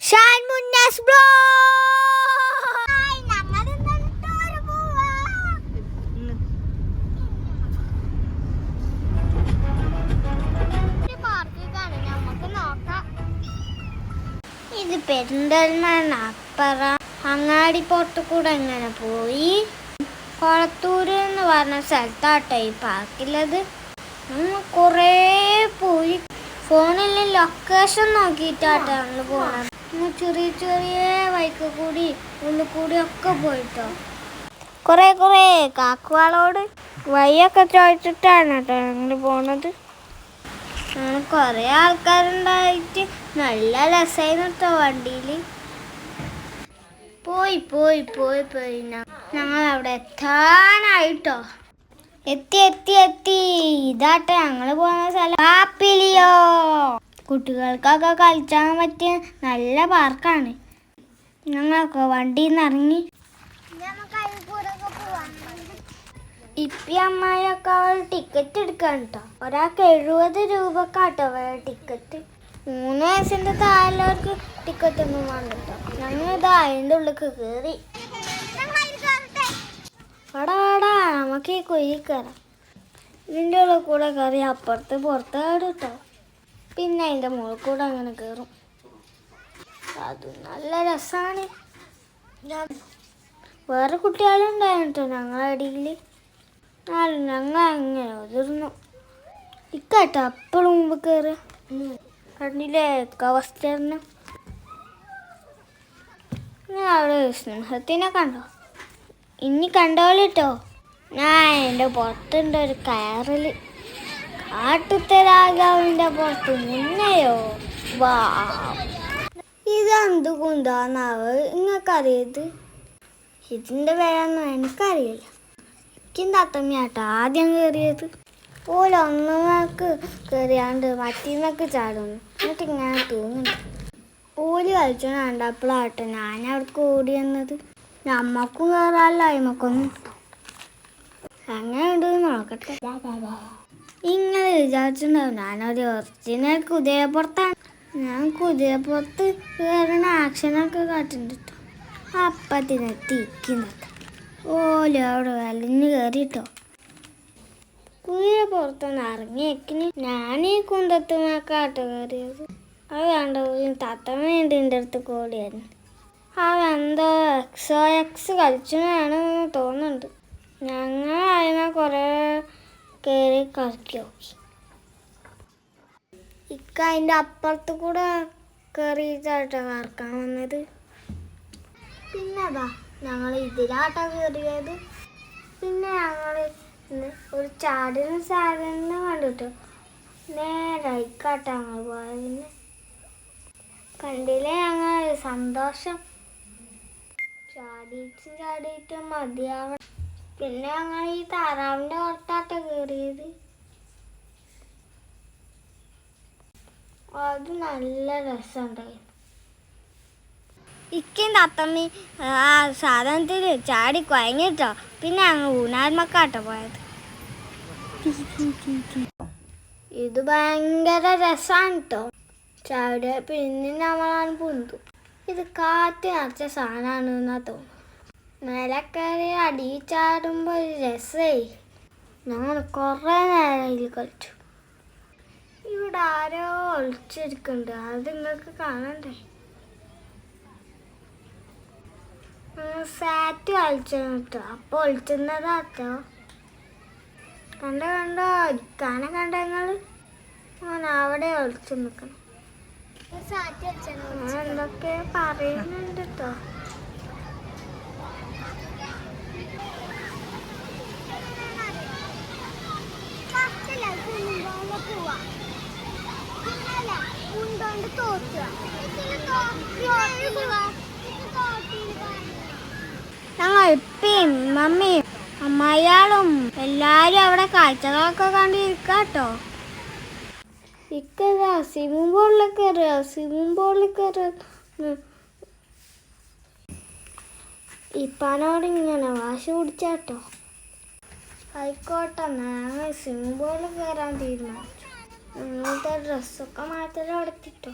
Shaan Munnas bro ഇത് പെരിന്തൽമണ്ണ അപ്പുറം അങ്ങാടി പുറത്തു കൂടെ എങ്ങനെ പോയി കൊളത്തൂര് എന്ന് പറഞ്ഞ സ്ഥലത്താട്ടോ ഈ പാർക്കുള്ളത്. നമ്മൾ കുറേ പോയി ഫോണിൽ ലൊക്കേഷൻ നോക്കിയിട്ടാട്ടോ ഞങ്ങൾ പോകണം. ചെറിയ ചെറിയ വഴിക്ക് കൂടി ഉള്ളിൽ കൂടി ഒക്കെ പോയിട്ടോ കുറേ കാക്കുകളോട് വഴിയൊക്കെ ചോദിച്ചിട്ടാണ് കേട്ടോ ഞങ്ങൾ പോണത്. കുറേ ആൾക്കാരുണ്ടായിട്ട് നല്ല രസമായിരുന്നു കേട്ടോ വണ്ടിയിൽ. പോയി ഞങ്ങൾ അവിടെ എത്താനായിട്ടോ. എത്തി ഇതാട്ടോ ഞങ്ങൾ പോകുന്ന സ്ഥലം പാപ്പിലിയോ. കുട്ടികൾക്കൊക്കെ കളിച്ചാൻ പറ്റിയ നല്ല പാർക്കാണ്. ഞങ്ങളൊക്കെ വണ്ടിയിൽ നിന്ന് ഇറങ്ങി ഇപ്പി അമ്മായിയൊക്കെ അവൾ ടിക്കറ്റ് എടുക്കാൻ കേട്ടോ. ഒരാൾക്ക് 70 രൂപക്കാട്ടോ ടിക്കറ്റ്. 3 വയസ്സിൻ്റെ താഴെയുള്ളവർക്ക് ടിക്കറ്റ് ഒന്നും വേണ്ട കേട്ടോ. ഞങ്ങൾ ഇത് അതിൻ്റെ ഉള്ളിൽ കയറി. വാടാ നമുക്ക് ഈ കുഴി കയറാം. ഇതിൻ്റെ ഉള്ളിൽ കൂടെ കയറി അപ്പുറത്ത് പുറത്ത് കേട്ടോ. പിന്നെ അതിൻ്റെ മുകളിൽ കൂടെ അങ്ങനെ കയറും. അത് നല്ല രസമാണ്. വേറെ കുട്ടികളുണ്ടായിരുന്നു കേട്ടോ ഞങ്ങളുടെ അടിയിൽ. ഞങ്ങൾ അങ്ങനെ ഒതിർന്നു. ഇക്കാട്ടോ അപ്പോഴും മുമ്പ് കയറുക കണ്ടില്ലേ കവസ്റ്ററിന്. അവിടെ സിംഹത്തിനെ കണ്ടോ? ഇനി കണ്ടോളിട്ടോ. ഞാൻ എൻ്റെ പുറത്തുണ്ട് ഒരു കയറിൽ. കാട്ടുത്തെ രാജാവിൻ്റെ പുറത്ത് മുന്നയോ വാ. ഇതെന്ത് കുന്താന്നാവ് നിങ്ങൾക്കറിയത്? ഇതിൻ്റെ പേരൊന്നും എനിക്കറിയില്ല. എനിക്കും തത്തമ്മയാട്ടോ ആദ്യം കയറിയത്. ഓലൊന്നൊക്കെ കയറിയാണ്ട് മറ്റീന്നൊക്കെ ചാടുന്നു. എന്നിട്ട് ഇങ്ങനെ തൂങ്ങുന്നു. ഓല് കളിച്ചു കണ്ടപ്പോഴാട്ടെ ഞാൻ അവിടേക്ക് ഓടി വന്നത്. നമ്മക്കും കയറാമല്ലോ അയിമക്കൊന്നും. അങ്ങനെ ഉണ്ട് നോക്കട്ടെ. ഇങ്ങനെ വിചാരിച്ചിട്ടുണ്ടാവും ഞാനൊരു ഒറിജിനൽ കുതിരപ്പുറത്താണ്. ഞാൻ കുതിരപ്പുറത്ത് കയറുന്ന ആക്ഷനൊക്കെ കാട്ടുന്നുണ്ട് കേട്ടോ. അപ്പത്തിനെ തിക്കുന്നൊക്കെ ഓല് അവിടെ വലിഞ്ഞ് കയറിട്ടോ. കുതിരപ്പുറത്തൊന്ന് ഇറങ്ങിയേക്കിന് ഞാൻ ഈ കുന്തത്തുമൊക്കെയാട്ടോ കയറിയത്. അത് കണ്ട തത്തമ്മയുണ്ട് എൻ്റെ അടുത്ത് കൂടിയായിരുന്നു. അതെന്തോ എക്സ് കളിച്ചെന്നാണ് തോന്നുന്നുണ്ട്. ഞങ്ങൾ അതിനെ കുറേ കയറി കളിക്കി നോക്കി. ഇക്ക അതിൻ്റെ അപ്പുറത്ത് കൂടെ കയറിയിട്ടാട്ടോ കറക്കാൻ വന്നത്. പിന്നെ അതാ ഞങ്ങൾ ഇതിലാട്ടോ കയറിയത്. പിന്നെ ഞങ്ങൾ ഒരു ചാടുന്ന സാധനം കണ്ടിട്ടോ നേരെ ഇക്കാട്ടോ ഞങ്ങൾ പോയത്. പിന്നെ കണ്ടില്ലേ ഞങ്ങൾ സന്തോഷം. ചാടിയിട്ട് മതിയാവണം. പിന്നെ ഞങ്ങൾ ഈ താറാവിൻ്റെ പുറത്താട്ടോ കയറിയത്. അത് നല്ല രസമുണ്ടായി. ഇക്കും തത്തമ്മി ആ സാധനത്തിൽ ചാടി കുഴങ്ങിട്ടോ. പിന്നെ അങ്ങ് ഊനാൽമക്കാട്ടോ പോയത്. ഇത് ഭയങ്കര രസമാണ് കേട്ടോ. ചാടിയ പിന്നെ നമ്മളാണ് പൊന്തു. ഇത് കാറ്റ് നിറച്ച സാധനമാണ് എന്നാ തോന്നുന്നു. മേലെ കയറി അടി ചാടുമ്പോൾ ഒരു രസമേ. ഞങ്ങൾ കുറേ നേരം ഇതിൽ കളിച്ചു. ഇവിടെ ആരോ ഒളിച്ചിരിക്കുന്നുണ്ട്. അത് നിങ്ങൾക്ക് കാണണ്ടേ? സാറ്റ് കളിച്ചു കേട്ടോ. അപ്പോൾ ഒളിച്ചിരുന്നതാട്ടോ. കണ്ടോ ഇക്കാനെ കണ്ടോ നിങ്ങൾ? അവിടെ ഒളിച്ചു നിൽക്കണം. എന്തൊക്കെ പറയുന്നുണ്ട് കേട്ടോ. ഞങ്ങൾ ഇപ്പയും മമ്മിയും അമ്മയാളും എല്ലാരും അവിടെ കാഴ്ചകളൊക്കെ കണ്ടിരിക്കാട്ടോ. ഇക്കതാ സ്വിമ്മിംഗ് പൂളിൽ കയറുക. ഇപ്പാനോട് ഇങ്ങനെ വാശി പിടിച്ചാട്ടോ. ആയിക്കോട്ടെ ഞങ്ങൾ സ്വിമ്മിംഗ് പൂളിൽ കയറാൻ തീരുമാനിച്ചു. ഞങ്ങളുടെ ഡ്രസ്സൊക്കെ മാറ്റം എടുത്തിട്ടോ.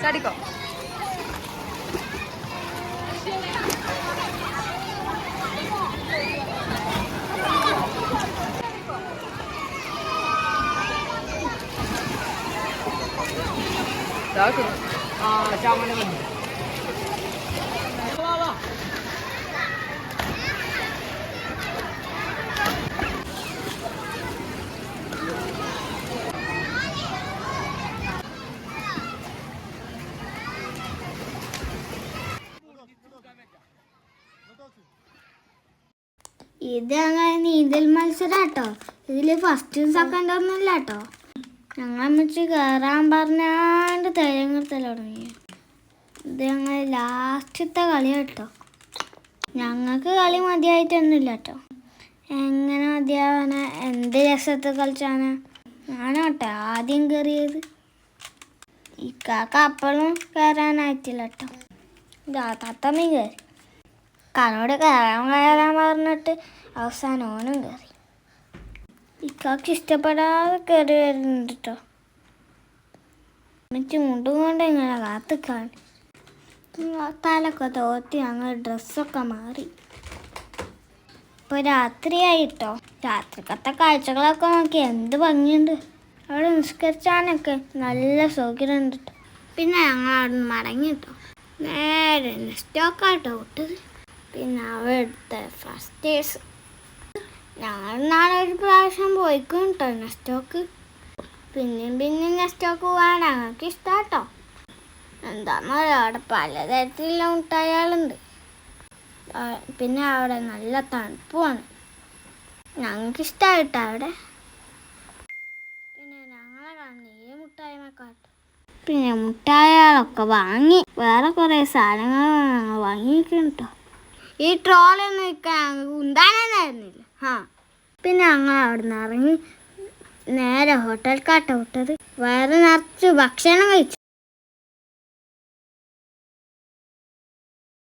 ചാടിക്കോ. ഇത് അങ്ങനെ നീന്തൽ മത്സരം കേട്ടോ. ഇതിൽ ഫസ്റ്റും സെക്കൻഡും ഒന്നുമില്ല കേട്ടോ. ഞങ്ങൾ അമ്മച്ച് കയറാൻ പറഞ്ഞാണ്ട് തേങ്ങത്തല തുടങ്ങി. ഇത് ഞങ്ങൾ ലാസ്റ്റത്തെ കളി കേട്ടോ. ഞങ്ങൾക്ക് കളി മതിയായിട്ടൊന്നുമില്ല കേട്ടോ. എങ്ങനെ മതിയാവാന, എന്ത് രസത്തിൽ കളിച്ചാണ് ഞാനോട്ടെ ആദ്യം കയറിയത്. ഇക്കാക്ക് അപ്പോഴും കയറാനായിട്ടില്ല കേട്ടോ. തത്തമ്മയും കയറി. കനോട് കയറാൻ പറഞ്ഞിട്ട് അവസാനം ഓനും കയറി. ഇക്കാക്ക് ഇഷ്ടപ്പെടാതെ കയറി വരുന്നുണ്ട് കേട്ടോ. എന്നിട്ട് മുണ്ടും കൊണ്ട് ഇങ്ങനെ കാത്തിക്കാണ്. തലൊക്കെ തോത്തി ഞങ്ങൾ ഡ്രസ്സൊക്കെ മാറി. ഇപ്പോൾ രാത്രിയായിട്ടോ. രാത്രിക്കത്തെ കാഴ്ചകളൊക്കെ നോക്കി എന്ത് ഭംഗിയുണ്ട്. അവിടെ നിസ്കരിച്ചാനൊക്കെ നല്ല സൗകര്യമുണ്ട് കേട്ടോ. പിന്നെ ഞങ്ങൾ അവിടെ നിന്ന് മടങ്ങി കേട്ടോ. നേരെ നെസ്റ്റോക്കാട്ടോ വിട്ടത്. പിന്നെ അവിടുത്തെ ഫസ്റ്റേഴ്സ് ഞങ്ങൾ നാളെ ഒരു പ്രാവശ്യം പോയിക്കും കേട്ടോ നെസ്റ്റോക്ക്. പിന്നെയും നെസ്റ്റോക്ക് പോകാൻ ഞങ്ങൾക്ക് ഇഷ്ടം കേട്ടോ. എന്താണെന്ന് പറയുക, അവിടെ പലതരത്തിലുള്ള മുട്ടായികളുണ്ട്. പിന്നെ അവിടെ നല്ല തണുപ്പുമാണ്. ഞങ്ങൾക്ക് ഇഷ്ടമായിട്ടോ അവിടെ. പിന്നെ ഞങ്ങളെ കാണുന്ന ഈ മുട്ടായ്മക്കാട്ടോ. പിന്നെ മുട്ടായികളൊക്കെ വാങ്ങി വേറെ കുറേ സാധനങ്ങൾ വാങ്ങിയിരിക്കും കേട്ടോ. ഈ ട്രോളൊന്നും വിൽക്കാൻ ഞങ്ങൾക്ക് ഉണ്ടായിരുന്നില്ല. പിന്നെ ഞങ്ങൾ അവിടെ നിന്ന് ഇറങ്ങി നേരെ ഹോട്ടൽക്കാട്ടോ വിട്ടത്. വേറെ നിറച്ച് ഭക്ഷണം കഴിച്ചു.